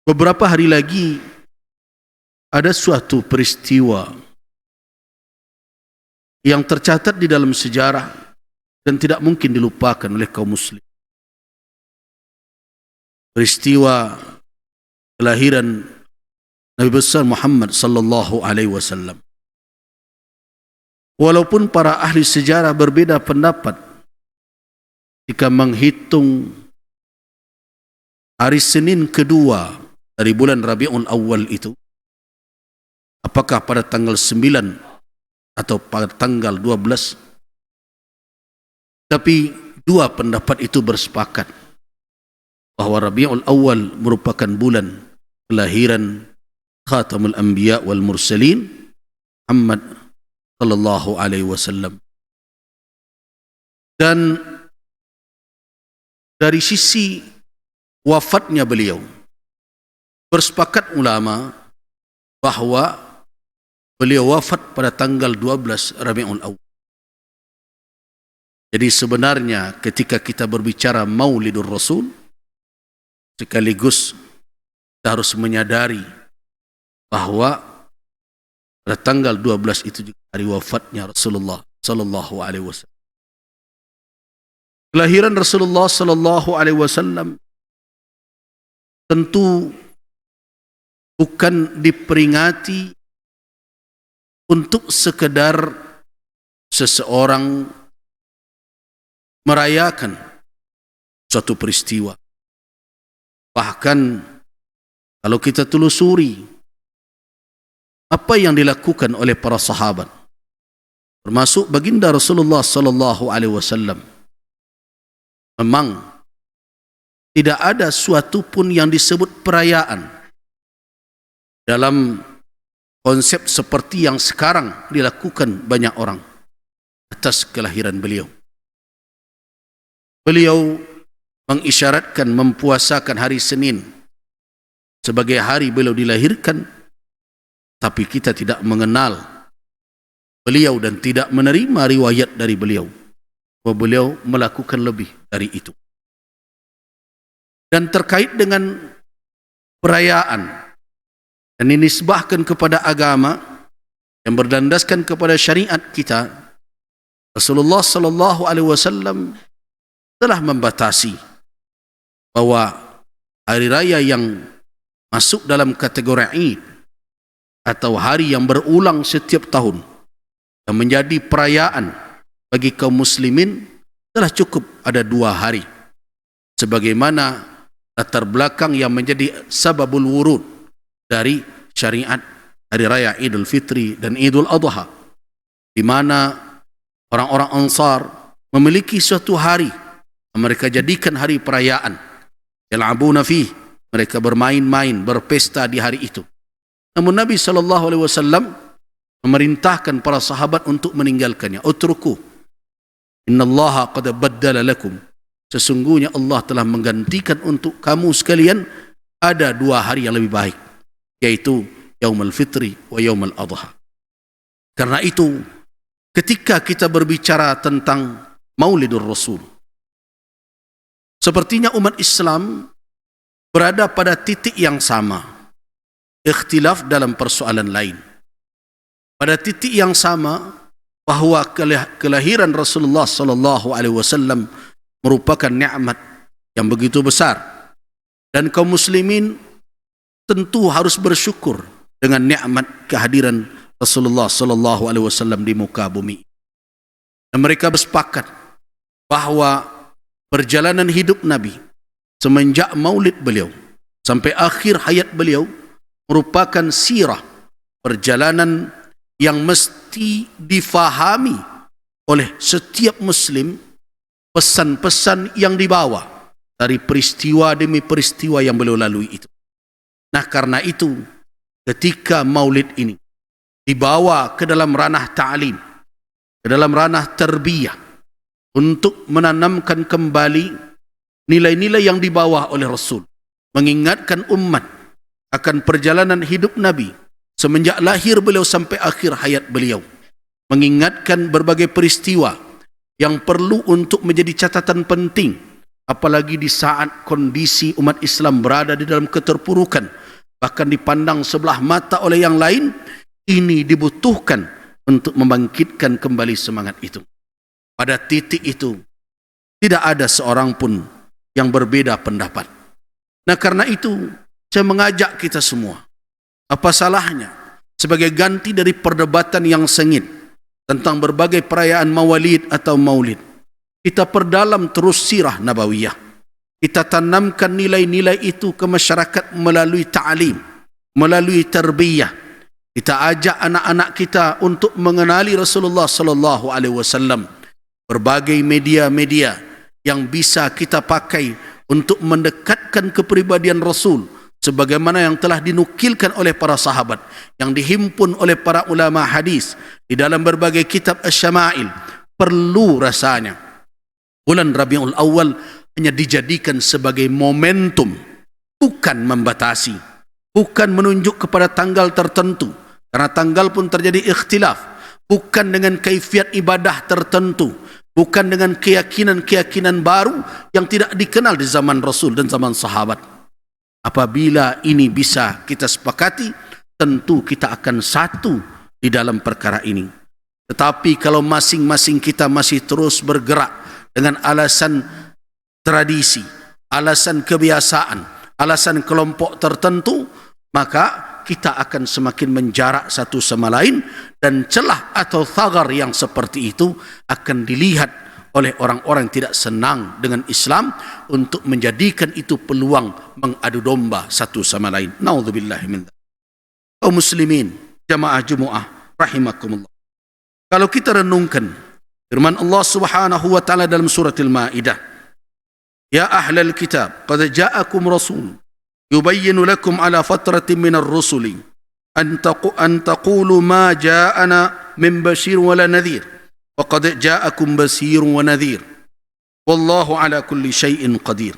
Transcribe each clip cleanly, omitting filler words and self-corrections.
Beberapa hari lagi ada suatu peristiwa yang tercatat di dalam sejarah dan tidak mungkin dilupakan oleh kaum muslim. Peristiwa kelahiran Nabi besar Muhammad sallallahu alaihi wasallam. Walaupun para ahli sejarah berbeda pendapat jika menghitung hari Senin kedua dari bulan Rabiul Awal itu, apakah pada tanggal 9 atau pada tanggal 12, tapi dua pendapat itu bersepakat bahwa Rabiul Awal merupakan bulan kelahiran Khatamul Anbiya wal Mursalin Muhammad sallallahu alaihi wasallam. Dan dari sisi wafatnya beliau, bersepakat ulama bahwa beliau wafat pada tanggal 12 Rabiul Awal. Jadi sebenarnya ketika kita berbicara Maulidur Rasul, sekaligus kita harus menyadari bahwa pada tanggal 12 itu juga hari wafatnya Rasulullah sallallahu alaihi wasallam. Kelahiran Rasulullah sallallahu alaihi wasallam tentu bukan diperingati untuk sekedar seseorang merayakan suatu peristiwa. Bahkan kalau kita telusuri apa yang dilakukan oleh para sahabat, termasuk baginda Rasulullah sallallahu alaihi wasallam, memang tidak ada suatu pun yang disebut perayaan dalam konsep seperti yang sekarang dilakukan banyak orang atas kelahiran beliau. Beliau mengisyaratkan mempuasakan hari Senin sebagai hari beliau dilahirkan, tapi kita tidak mengenal beliau dan tidak menerima riwayat dari beliau bahwa beliau melakukan lebih dari itu. Dan terkait dengan perayaan dan dinisbahkan kepada agama yang berlandaskan kepada syariat kita, Rasulullah sallallahu alaihi wasallam telah membatasi bahwa hari raya yang masuk dalam kategori Id atau hari yang berulang setiap tahun dan menjadi perayaan bagi kaum muslimin telah cukup ada 2 hari, sebagaimana latar belakang yang menjadi sababul wurud dari syariat hari raya Idul Fitri dan Idul Adha, di mana orang-orang Ansar memiliki suatu hari mereka jadikan hari perayaan. Yal'abuna fih, mereka bermain-main, berpesta di hari itu. Namun Nabi sallallahu alaihi wasallam memerintahkan para sahabat untuk meninggalkannya. Utruku, innallaha qad baddala lakum, sesungguhnya Allah telah menggantikan untuk kamu sekalian ada 2 hari yang lebih baik, yaitu Yaumul Fitri wa Yaumul Adha. Karena itu ketika kita berbicara tentang Maulidur Rasul, sepertinya umat Islam berada pada titik yang sama, ikhtilaf dalam persoalan lain. Pada titik yang sama bahwa kelahiran Rasulullah sallallahu alaihi wasallam merupakan nikmat yang begitu besar, dan kaum muslimin tentu harus bersyukur dengan nikmat kehadiran Rasulullah sallallahu alaihi wasallam di muka bumi. Dan mereka bersepakat bahwa perjalanan hidup Nabi semenjak maulid beliau sampai akhir hayat beliau merupakan sirah, perjalanan yang mesti difahami oleh setiap muslim, pesan-pesan yang dibawa dari peristiwa demi peristiwa yang beliau lalui itu. Nah, karena itu ketika maulid ini dibawa ke dalam ranah ta'lim, ke dalam ranah tarbiyah, untuk menanamkan kembali nilai-nilai yang dibawa oleh Rasul, mengingatkan umat akan perjalanan hidup Nabi semenjak lahir beliau sampai akhir hayat beliau, mengingatkan berbagai peristiwa yang perlu untuk menjadi catatan penting apalagi di saat kondisi umat Islam berada di dalam keterpurukan, bahkan dipandang sebelah mata oleh yang lain, ini dibutuhkan untuk membangkitkan kembali semangat itu. Pada titik itu, tidak ada seorang pun yang berbeda pendapat. Nah, karena itu, saya mengajak kita semua, apa salahnya sebagai ganti dari perdebatan yang sengit tentang berbagai perayaan Mawalid atau Maulid, kita perdalam terus sirah nabawiyah. Kita tanamkan nilai-nilai itu ke masyarakat melalui ta'lim, melalui tarbiyah. Kita ajak anak-anak kita untuk mengenali Rasulullah sallallahu alaihi wasallam. Berbagai media-media yang bisa kita pakai untuk mendekatkan kepribadian Rasul sebagaimana yang telah dinukilkan oleh para sahabat, yang dihimpun oleh para ulama hadis di dalam berbagai kitab asy-syama'il. Perlu rasanya bulan Rabiul Awal hanya dijadikan sebagai momentum, bukan membatasi, bukan menunjuk kepada tanggal tertentu, karena tanggal pun terjadi ikhtilaf, bukan dengan kaifiat ibadah tertentu, bukan dengan keyakinan-keyakinan baru yang tidak dikenal di zaman Rasul dan zaman sahabat. Apabila ini bisa kita sepakati, tentu kita akan satu di dalam perkara ini. Tetapi kalau masing-masing kita masih terus bergerak dengan alasan tradisi, alasan kebiasaan, alasan kelompok tertentu, maka kita akan semakin menjarak satu sama lain, dan celah atau thagar yang seperti itu akan dilihat oleh orang-orang yang tidak senang dengan Islam untuk menjadikan itu peluang mengadu domba satu sama lain. Naudzubillahi min dzalik. Kaum muslimin, jamaah Jumaah rahimakumullah. Kalau kita renungkan firman Allah Subhanahu wa taala dalam surah Al-Maidah, ya ahlal kitab qad ja'akum rasul yubayyinu lakum ala fatratin minar rusuli an taqulu ma ja'ana min bashir wala nadhir wa qad ja'akum basirun wa nadhir wallahu ala kulli syai'in qadir.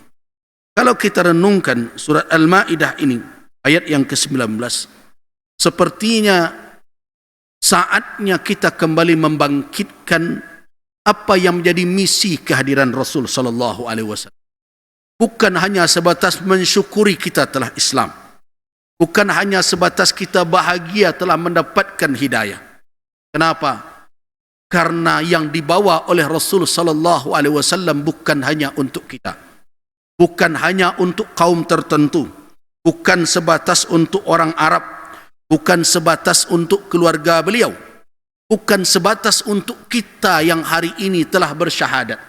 Kalau kita renungkan surat Al-Maidah ini ayat yang ke-19, sepertinya saatnya kita kembali membangkitkan apa yang menjadi misi kehadiran Rasul sallallahu alaihi wasallam. Bukan hanya sebatas mensyukuri kita telah Islam, bukan hanya sebatas kita bahagia telah mendapatkan hidayah. Kenapa? Karena yang dibawa oleh Rasul sallallahu alaihi wasallam bukan hanya untuk kita, bukan hanya untuk kaum tertentu, bukan sebatas untuk orang Arab, bukan sebatas untuk keluarga beliau, bukan sebatas untuk kita yang hari ini telah bersyahadat.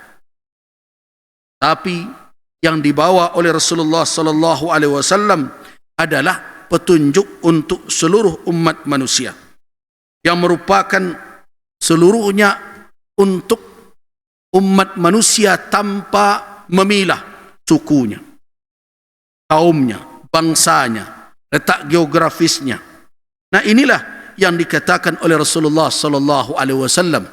Tapi yang dibawa oleh Rasulullah sallallahu alaihi wasallam adalah petunjuk untuk seluruh umat manusia, yang merupakan seluruhnya untuk umat manusia tanpa memilah sukunya, kaumnya, bangsanya, letak geografisnya. Nah, inilah yang dikatakan oleh Rasulullah sallallahu alaihi wasallam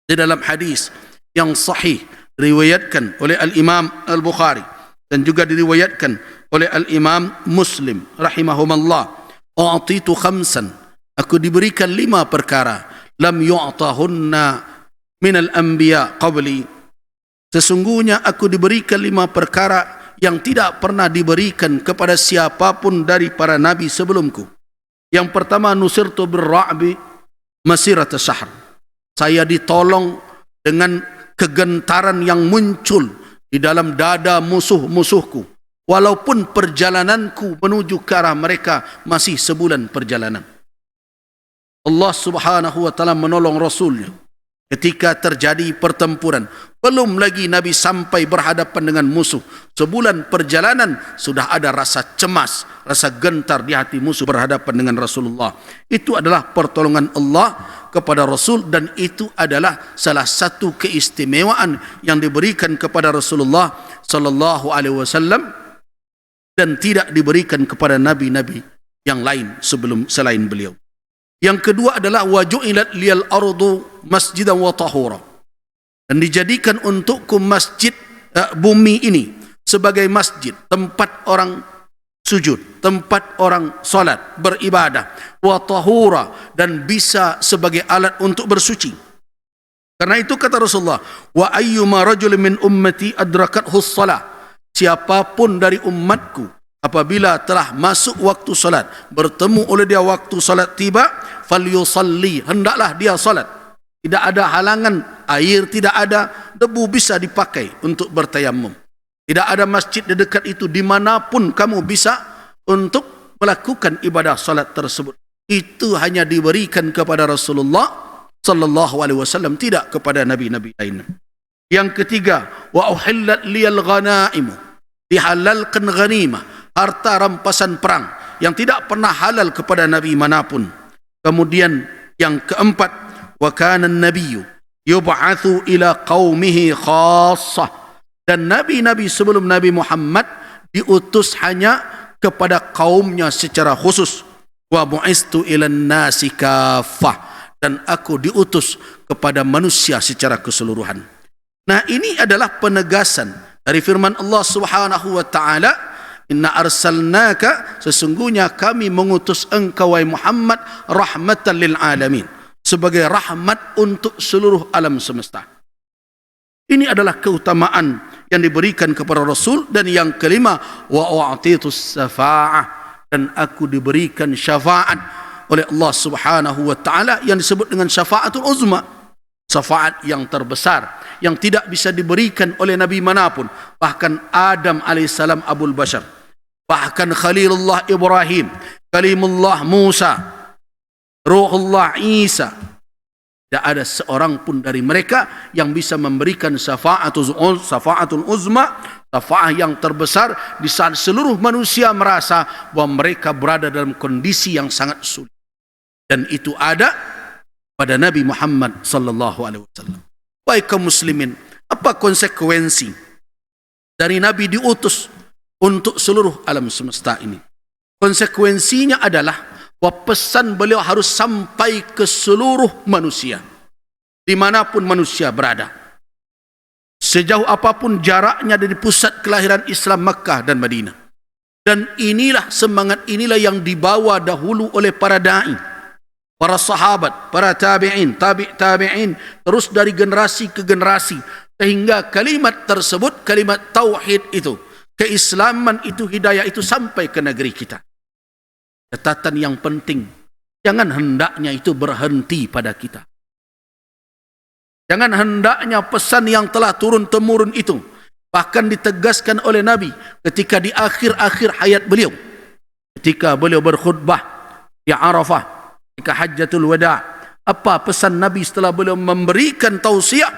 di dalam hadis yang sahih diriwayatkan oleh Al-Imam Al-Bukhari dan juga diriwayatkan oleh Al-Imam Muslim rahimahumallah. U'titu khamsan, aku diberikan 5 perkara, lam yu'tahunna minal anbiya qabli, sesungguhnya aku diberikan 5 perkara yang tidak pernah diberikan kepada siapapun dari para nabi sebelumku. Yang pertama, nusirtu birra'bi masirata syahr, saya ditolong dengan kegentaran yang muncul di dalam dada musuh-musuhku, walaupun perjalananku menuju ke arah mereka masih sebulan perjalanan. Allah Subhanahu wa taala menolong Rasulnya ketika terjadi pertempuran. Belum lagi Nabi sampai berhadapan dengan musuh, sebulan perjalanan sudah ada rasa cemas, rasa gentar di hati musuh berhadapan dengan Rasulullah. Itu adalah pertolongan Allah kepada Rasul, dan itu adalah salah satu keistimewaan yang diberikan kepada Rasulullah sallallahu alaihi wasallam dan tidak diberikan kepada nabi-nabi yang lain selain beliau. Yang kedua adalah waju'ilat liyal ardu masjidan wa tahura, dan dijadikan untukku masjid, bumi ini sebagai masjid, tempat orang sujud, tempat orang solat, beribadah, wa tahura, dan bisa sebagai alat untuk bersuci. Karena itu kata Rasulullah, wa ayyuma rajulin min ummati adrakathu shalah, siapapun dari umatku apabila telah masuk waktu salat, bertemu oleh dia waktu salat tiba, falyusalli, hendaklah dia salat. Tidak ada halangan, air tidak ada, debu bisa dipakai untuk bertayamum. Tidak ada masjid di dekat itu, dimanapun kamu bisa untuk melakukan ibadah salat tersebut. Itu hanya diberikan kepada Rasulullah sallallahu alaihi wasallam, tidak kepada nabi-nabi lain. Yang ketiga, wa uhillat liyal ghanaimu, dihalalkan ghanimah, harta rampasan perang yang tidak pernah halal kepada nabi manapun. Kemudian yang keempat, wa kana an-nabiyyu yub'atsu ila qaumihi khassah, dan nabi-nabi sebelum Nabi Muhammad diutus hanya kepada kaumnya secara khusus. Wa bu'istu ila an-nasi kaffah, dan aku diutus kepada manusia secara keseluruhan. Nah, ini adalah penegasan dari firman Allah Subhanahu wa taala, inna arsalnaka, sesungguhnya kami mengutus engkau wahai Muhammad rahmatan lil alamin, sebagai rahmat untuk seluruh alam semesta. Ini adalah keutamaan yang diberikan kepada Rasul. Dan yang kelima, wa u'titus syafa'ah, dan aku diberikan syafaat oleh Allah Subhanahu wa taala yang disebut dengan syafaatul uzma, syafaat yang terbesar yang tidak bisa diberikan oleh nabi manapun, bahkan Adam alaihissalam abul bashar, bahkan Khalilullah Ibrahim, Kalimullah Musa, Ruhullah Isa. Tidak ada seorang pun dari mereka yang bisa memberikan syafaatul uzma, syafaat yang terbesar di saat seluruh manusia merasa bahwa mereka berada dalam kondisi yang sangat sulit. Dan itu ada pada Nabi Muhammad sallallahu alaihi wasallam. Baik kaum muslimin, apa konsekuensi dari Nabi diutus untuk seluruh alam semesta ini? Konsekuensinya adalah bahwa pesan beliau harus sampai ke seluruh manusia, dimanapun manusia berada, sejauh apapun jaraknya dari pusat kelahiran Islam Makkah dan Madinah. Dan inilah semangat inilah yang dibawa dahulu oleh para da'i, para sahabat, para tabi'in, tabi'in, terus dari generasi ke generasi, sehingga kalimat tersebut, kalimat tauhid itu, keislaman itu, hidayah itu sampai ke negeri kita. Catatan yang penting, jangan hendaknya itu berhenti pada kita. Jangan hendaknya pesan yang telah turun-temurun itu bahkan ditegaskan oleh Nabi ketika di akhir-akhir hayat beliau, ketika beliau berkhutbah di Arafah, ketika Hajjatul Wada'. Apa pesan Nabi setelah beliau memberikan tausiah?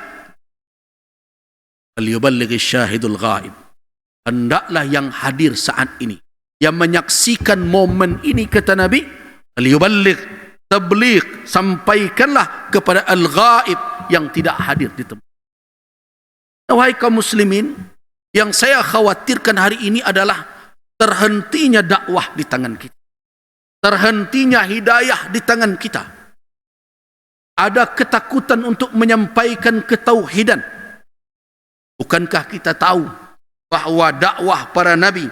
Al-yuballighi syahidul ghaib, hendaklah yang hadir saat ini, yang menyaksikan momen ini, kata Nabi, al-yuballigh, tabligh, sampaikanlah kepada al-ghaib yang tidak hadir di tempat. Wahai kaum muslimin, yang saya khawatirkan hari ini adalah terhentinya dakwah di tangan kita, terhentinya hidayah di tangan kita. Ada ketakutan untuk menyampaikan ketauhidan. Bukankah kita tahu bahwa dakwah para nabi,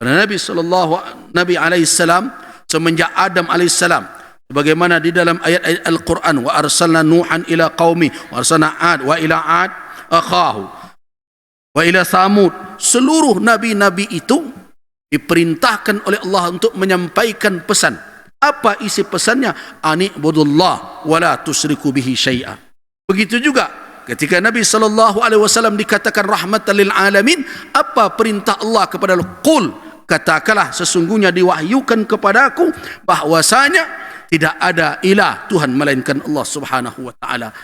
Nabi alaihissalam semenjak Adam alaihissalam, sebagaimana di dalam ayat-ayat Al-Quran, wa arsalna Nuhan ila qaumi, wa arsalna Ad, wa ila Ad akhahu, wa ila Samud. Seluruh nabi-nabi itu diperintahkan oleh Allah untuk menyampaikan pesan. Apa isi pesannya? Ani'budullah wa la tusyriku bihi syai'a. Begitu juga ketika Nabi SAW dikatakan rahmatan lil alamin, apa perintah Allah kepada Qul, katakanlah sesungguhnya diwahyukan kepadaku bahwasanya tidak ada ilah Tuhan melainkan Allah Subhanahu wa taala.